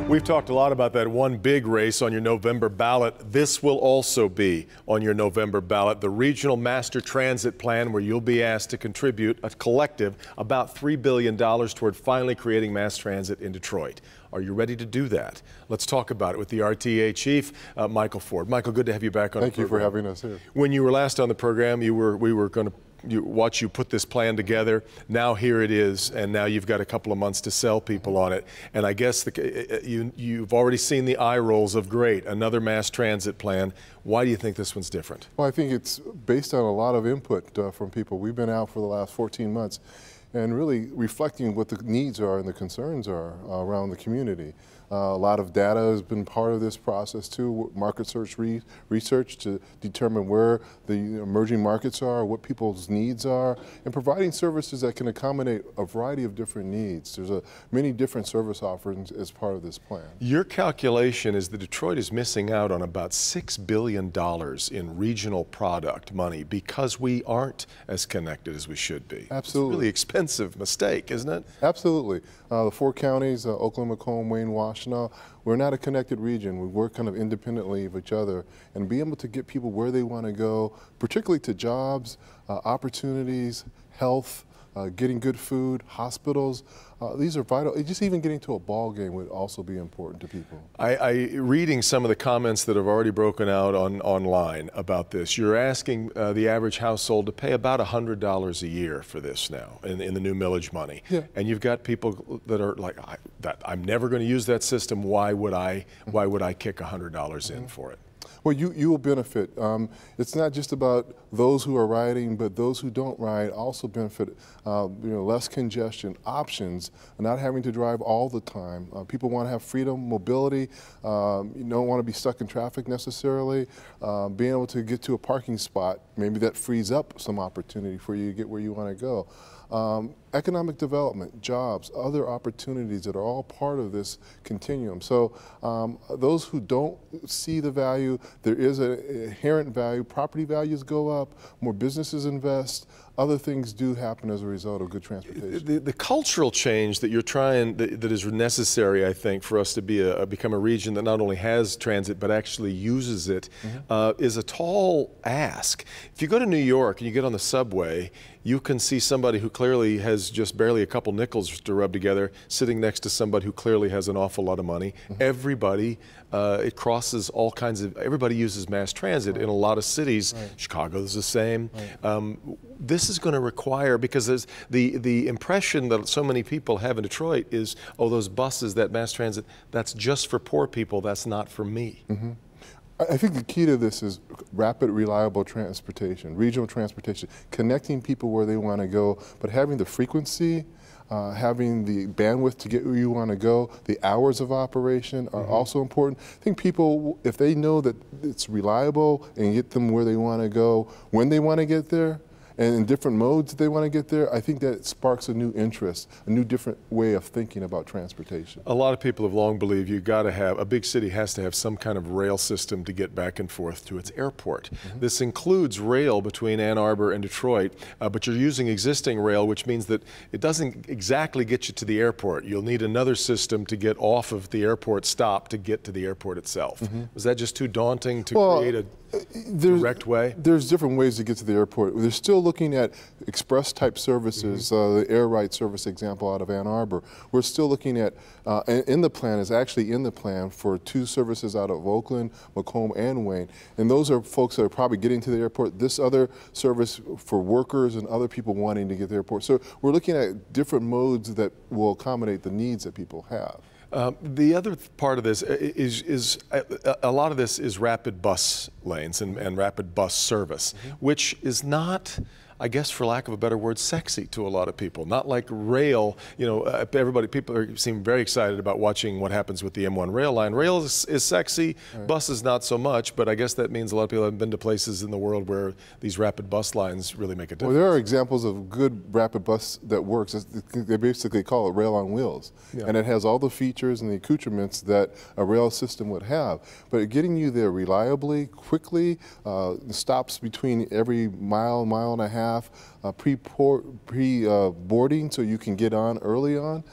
We've talked a lot about that one big race on your November ballot. This will also be on your November ballot, the Regional Master Transit Plan, where you'll be asked to contribute a collective about $3 billion toward finally creating mass transit in Detroit. Are you ready to do that? Let's talk about it with the RTA chief, Michael Ford. Michael, good to have you back on the program. Thank you for having us here. When you were last on the program, we were going to watch you put this plan together. Now here it is, and now you've got a couple of months to sell people on it. And I guess you've already seen the eye rolls of great, another mass transit plan. Why do you think this one's different? Well, I think it's based on a lot of input from people. We've been out for the last 14 months and really reflecting what the needs are and the concerns are around the community. A lot of data has been part of this process too, market search research to determine where the emerging markets are, what people's needs are, and providing services that can accommodate a variety of different needs. There's many different service offerings as part of this plan. Your calculation is that Detroit is missing out on about $6 billion in regional product money because we aren't as connected as we should be. Absolutely. It's a really expensive mistake, isn't it? Absolutely. The four counties, Oakland, Macomb, Wayne, Washtenaw, we're not a connected region. We work kind of independently of each other and be able to get people where they want to go, particularly to jobs, opportunities, health, getting good food, hospitals. These are vital. Just even getting to a ball game would also be important to people. Reading some of the comments that have already broken out online about this, you're asking the average household to pay about $100 a year for this now in the new millage money. Yeah. And you've got people that are like, I'm never going to use that system. Why would I kick $100 in for it? Well, you will benefit. It's not just about those who are riding, but those who don't ride also benefit. Less congestion, options, not having to drive all the time. People want to have freedom, mobility. You don't want to be stuck in traffic necessarily. Being able to get to a parking spot, maybe that frees up some opportunity for you to get where you want to go. Economic development, jobs, other opportunities that are all part of this continuum. So those who don't see the value, there is an inherent value. Property values go up, more businesses invest, other things do happen as a result of good transportation. The cultural change that you're trying, that is necessary, I think, for us to become a region that not only has transit but actually uses it, is a tall ask. If you go to New York and you get on the subway, you can see somebody who clearly has just barely a couple nickels to rub together sitting next to somebody who clearly has an awful lot of money. Everybody, it crosses all kinds of, everybody uses mass transit in a lot of cities. Chicago is the same. This is going to require, because there's the impression that so many people have in Detroit is, oh, those buses, that mass transit, that's just for poor people, that's not for me. I think the key to this is rapid, reliable transportation, regional transportation, connecting people where they want to go, but having the frequency, having the bandwidth to get where you want to go, the hours of operation are also important. I think people, if they know that it's reliable and get them where they want to go, when they want to get there, and in different modes they want to get there, I think that sparks a new interest, a new different way of thinking about transportation. A lot of people have long believed you got to have, a big city has to have some kind of rail system to get back and forth to its airport. This includes rail between Ann Arbor and Detroit, but you're using existing rail, which means that it doesn't exactly get you to the airport. You'll need another system to get off of the airport stop to get to the airport itself. Was that just too daunting to create a direct way? There's different ways to get to the airport. They're still looking at express type services, the Air Ride service example out of Ann Arbor. We're still looking at, in the plan, is actually in the plan for 2 services out of Oakland, Macomb, and Wayne. And those are folks that are probably getting to the airport. This other service for workers and other people wanting to get to the airport. So we're looking at different modes that will accommodate the needs that people have. The other part of this is a lot of this is rapid bus lanes and rapid bus service, which is not, I guess, for lack of a better word, sexy to a lot of people. Not like rail. People seem very excited about watching what happens with the M1 rail line. Rail is sexy, buses not so much, but I guess that means a lot of people haven't been to places in the world where these rapid bus lines really make a difference. Well, there are examples of good rapid bus that works. They basically call it rail on wheels. And it has all the features and the accoutrements that a rail system would have. But getting you there reliably, quickly, stops between every mile, mile and a half, staff pre-boarding so you can get on early on.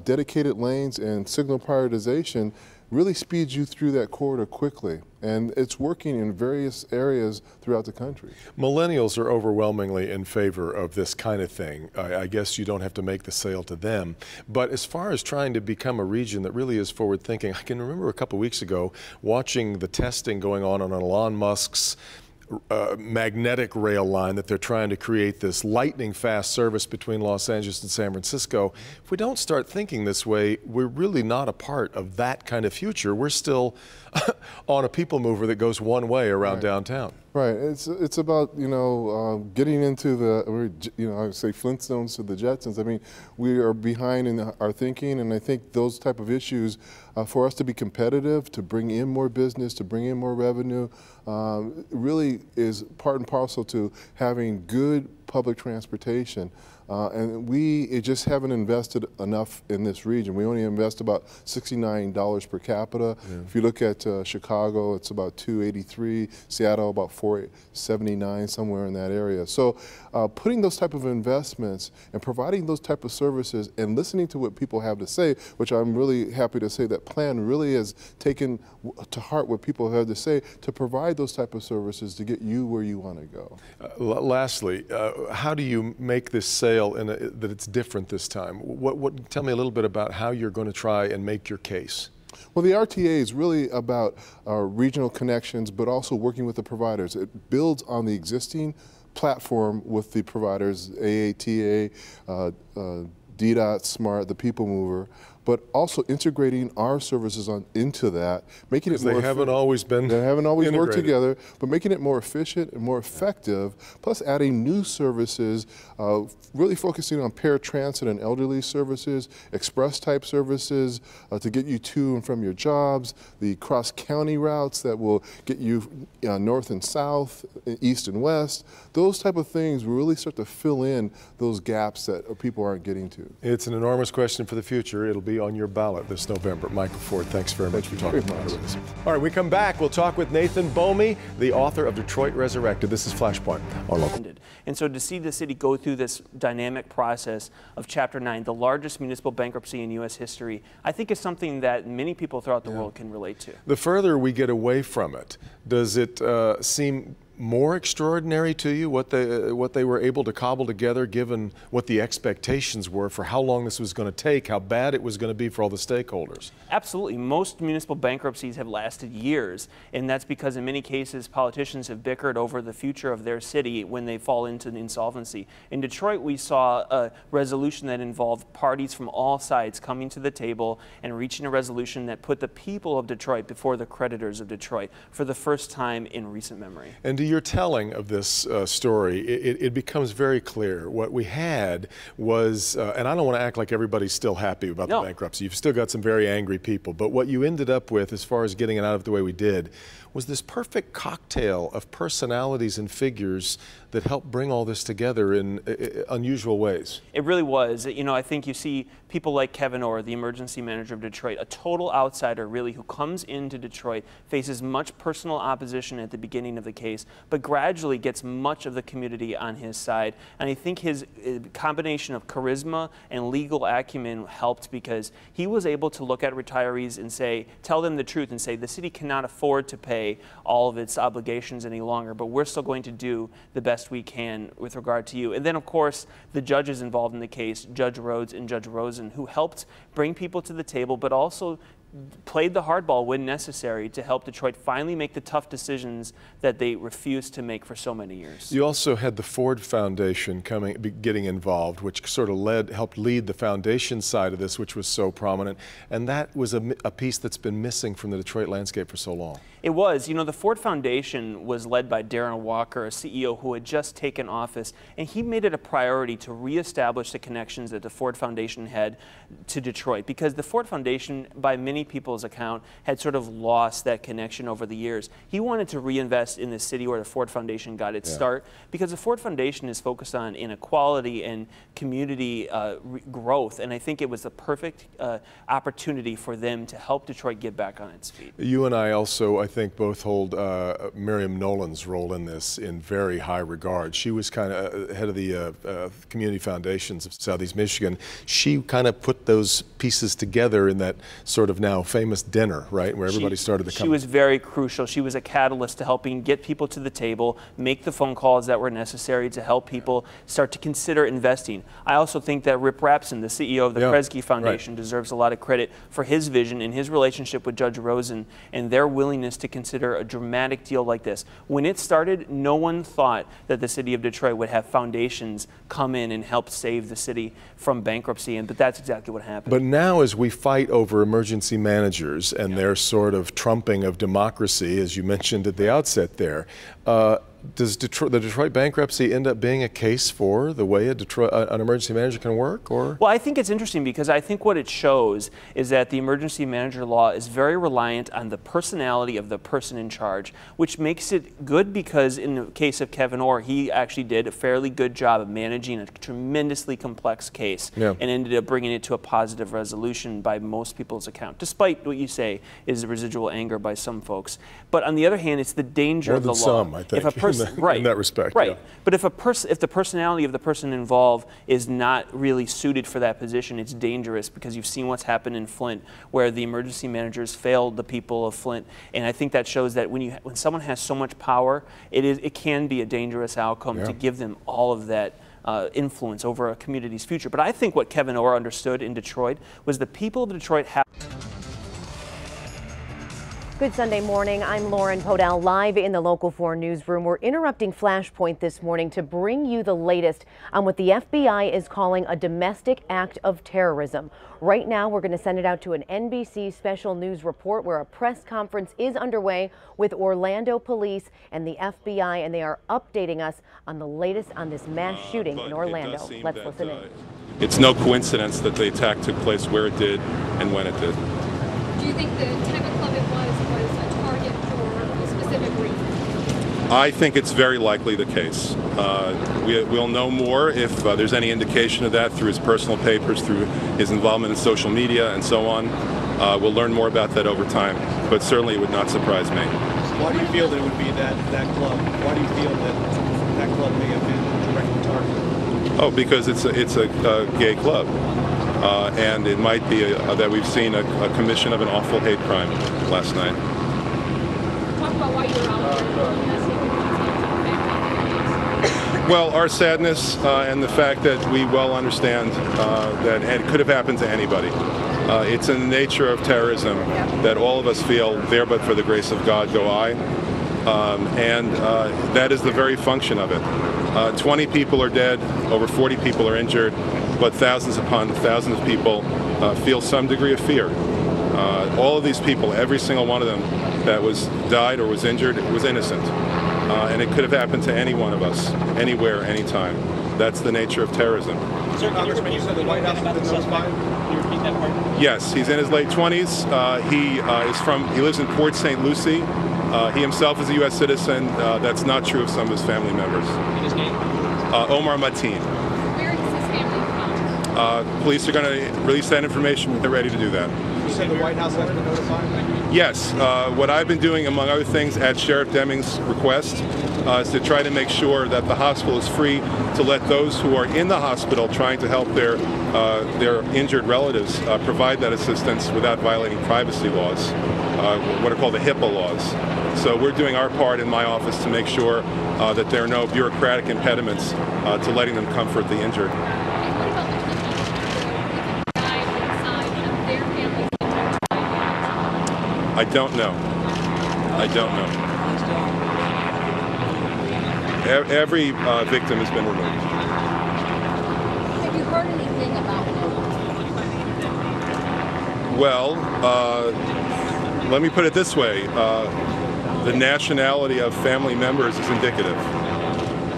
Dedicated lanes and signal prioritization really speeds you through that corridor quickly, and it's working in various areas throughout the country. Millennials are overwhelmingly in favor of this kind of thing. I guess you don't have to make the sale to them. But as far as trying to become a region that really is forward thinking, I can remember a couple weeks ago watching the testing going on Elon Musk's magnetic rail line that they're trying to create, this lightning fast service between Los Angeles and San Francisco. If we don't start thinking this way, we're really not a part of that kind of future. We're still on a people mover that goes one way around downtown. Right. It's about, getting into the, I would say Flintstones to the Jetsons. I mean, we are behind in our thinking, and I think those type of issues, for us to be competitive, to bring in more business, to bring in more revenue, really is part and parcel to having good public transportation. And we just haven't invested enough in this region. We only invest about $69 per capita. Yeah. If you look at Chicago, it's about $283, Seattle about $479, somewhere in that area. So putting those type of investments and providing those type of services and listening to what people have to say, which I'm really happy to say that plan really has taken to heart what people have to say to provide those type of services to get you where you want to go. Lastly, how do you make this sale that it's different this time? Tell me a little bit about how you're going to try and make your case. Well, the RTA is really about regional connections, but also working with the providers. It builds on the existing platform with the providers, AATA, DDOT, SMART, the People Mover, but also integrating our services into that, making it more. They haven't always been. They haven't always worked together, but making it more efficient and more effective. Plus, adding new services, really focusing on paratransit and elderly services, express type services to get you to and from your jobs, the cross county routes that will get you north and south, east and west. Those type of things will really start to fill in those gaps that people aren't getting to. It's an enormous question for the future. It'll be on your ballot this November. Michael Ford, thanks very much for talking about it with us. All right, we come back. We'll talk with Nathan Bomey, the author of Detroit Resurrected. This is Flashpoint on Local. And so to see the city go through this dynamic process of Chapter 9, the largest municipal bankruptcy in U.S. history, I think is something that many people throughout the world can relate to. The further we get away from it, does it seem more extraordinary to you what they were able to cobble together, given what the expectations were for how long this was going to take, how bad it was going to be for all the stakeholders? Absolutely. Most municipal bankruptcies have lasted years, and that's because in many cases politicians have bickered over the future of their city when they fall into an insolvency. In Detroit, we saw a resolution that involved parties from all sides coming to the table and reaching a resolution that put the people of Detroit before the creditors of Detroit for the first time in recent memory. And to your telling of this story, it becomes very clear. What we had was, and I don't want to act like everybody's still happy about the bankruptcy. You've still got some very angry people. But what you ended up with, as far as getting it out of the way we did, was this perfect cocktail of personalities and figures that helped bring all this together in unusual ways. It really was. You know, I think you see people like Kevin Orr, the emergency manager of Detroit, a total outsider really, who comes into Detroit, faces much personal opposition at the beginning of the case, but gradually gets much of the community on his side. And I think his combination of charisma and legal acumen helped, because he was able to look at retirees and say, tell them the truth and say, the city cannot afford to pay all of its obligations any longer, but we're still going to do the best we can with regard to you. And then, of course, the judges involved in the case, Judge Rhodes and Judge Rosen, who helped bring people to the table, but also played the hardball when necessary to help Detroit finally make the tough decisions that they refused to make for so many years. You also had the Ford Foundation getting involved, which sort of helped lead the foundation side of this, which was so prominent. And that was a piece that's been missing from the Detroit landscape for so long. It was. You know, the Ford Foundation was led by Darren Walker, a CEO who had just taken office, and he made it a priority to reestablish the connections that the Ford Foundation had to Detroit, because the Ford Foundation, by many many people's account had sort of lost that connection over the years. He wanted to reinvest in the city where the Ford Foundation got its start, because the Ford Foundation is focused on inequality and community growth, and I think it was the perfect opportunity for them to help Detroit get back on its feet. You and I also, I think, both hold Miriam Nolan's role in this in very high regard. She was kind of head of the community foundations of Southeast Michigan. She kind of put those pieces together in that sort of now famous dinner, right, where everybody started to come. She was very crucial. She was a catalyst to helping get people to the table, make the phone calls that were necessary to help people start to consider investing. I also think that Rip Rapson, the CEO of the Kresge Foundation, deserves a lot of credit for his vision and his relationship with Judge Rosen and their willingness to consider a dramatic deal like this. When it started, no one thought that the city of Detroit would have foundations come in and help save the city from bankruptcy, but that's exactly what happened. But now, as we fight over emergency managers and their sort of trumping of democracy, as you mentioned at the outset there, does the Detroit bankruptcy end up being a case for the way an emergency manager can work? Or? Well, I think it's interesting because I think what it shows is that the emergency manager law is very reliant on the personality of the person in charge, which makes it good because in the case of Kevin Orr, he actually did a fairly good job of managing a tremendously complex case and ended up bringing it to a positive resolution by most people's account, despite what you say is the residual anger by some folks. But on the other hand, it's the danger of the law. Some, I think. In that respect, right. But if the personality of the person involved is not really suited for that position, it's dangerous, because you've seen what's happened in Flint, where the emergency managers failed the people of Flint, and I think that shows that when someone has so much power, it can be a dangerous outcome to give them all of that influence over a community's future. But I think what Kevin Orr understood in Detroit was the people of Detroit have. Good Sunday morning. I'm Lauren Podell, live in the Local 4 newsroom. We're interrupting Flashpoint this morning to bring you the latest on what the FBI is calling a domestic act of terrorism. Right now, we're going to send it out to an NBC special news report where a press conference is underway with Orlando police and the FBI, and they are updating us on the latest on this mass shooting in Orlando. Let's listen in. It's no coincidence that the attack took place where it did and when it did. Do you think the type of club it was a target for a specific reason? I think it's very likely the case. We'll know more if there's any indication of that through his personal papers, through his involvement in social media and so on. We'll learn more about that over time, but certainly it would not surprise me. Why do you feel that it would be that club? Why do you feel that club may have been directly targeted? Oh, because it's a gay club. And it might be that we've seen a commission of an awful hate crime last night. Talk about why you're out there. Well, our sadness and the fact that we well understand that it could have happened to anybody. It's in the nature of terrorism that all of us feel, there but for the grace of God go I. And that is the very function of it. 20 people are dead, over 40 people are injured, but thousands upon thousands of people feel some degree of fear. All of these people, every single one of them that died or was injured, was innocent. And it could have happened to any one of us, anywhere, anytime. That's the nature of terrorism. Sir, Congressman, you said the White House has been notified. Can you repeat that part? Yes, he's in his late 20s. He lives in Port St. Lucie. He himself is a U.S. citizen. That's not true of some of his family members. And his name? Omar Mateen. Where is his family from? Police are going to release that information when they're ready to do that. You said the White House has been notified? Yes. What I've been doing, among other things, at Sheriff Deming's request, is to try to make sure that the hospital is free to let those who are in the hospital trying to help their injured relatives provide that assistance without violating privacy laws, what are called the HIPAA laws. So we're doing our part in my office to make sure that there are no bureaucratic impediments to letting them comfort the injured. I don't know. I don't know. Every victim has been removed. Have you heard anything about it? Well, let me put it this way. The nationality of family members is indicative.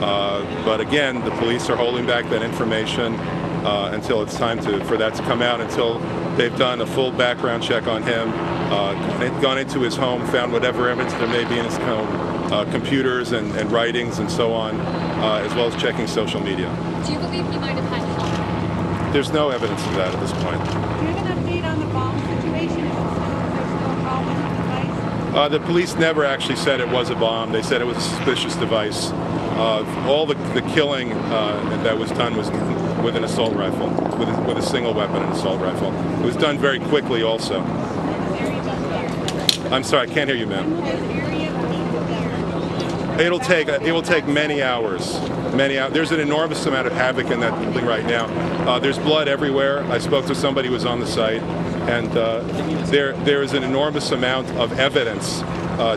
But again, the police are holding back that information until it's time for that to come out, until they've done a full background check on him, gone into his home, found whatever evidence there may be in his home, computers and writings and so on, as well as checking social media. Do you believe he might have had help? There's no evidence of that at this point. Do you have an update on the bomb situation? Is there still a problem with the device? The police never actually said it was a bomb. They said it was a suspicious device. All the killing that was done was with an assault rifle, with a single weapon, an assault rifle. It was done very quickly also. I'm sorry, I can't hear you, ma'am. It will take many hours. There's an enormous amount of havoc in that building right now. There's blood everywhere. I spoke to somebody who was on the site, and there is an enormous amount of evidence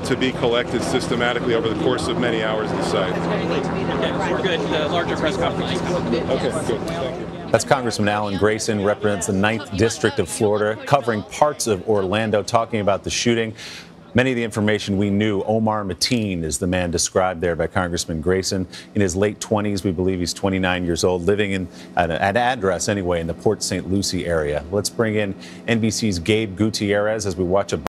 to be collected systematically over the course of many hours at the site. We're good. Larger press conference. Okay, good. Thank you. That's Congressman Alan Grayson, represents the 9th District of Florida, covering parts of Orlando, talking about the shooting. Many of the information we knew. Omar Mateen is the man described there by Congressman Grayson. In his late 20s, we believe he's 29 years old, living at an address anyway in the Port St. Lucie area. Let's bring in NBC's Gabe Gutierrez as we watch a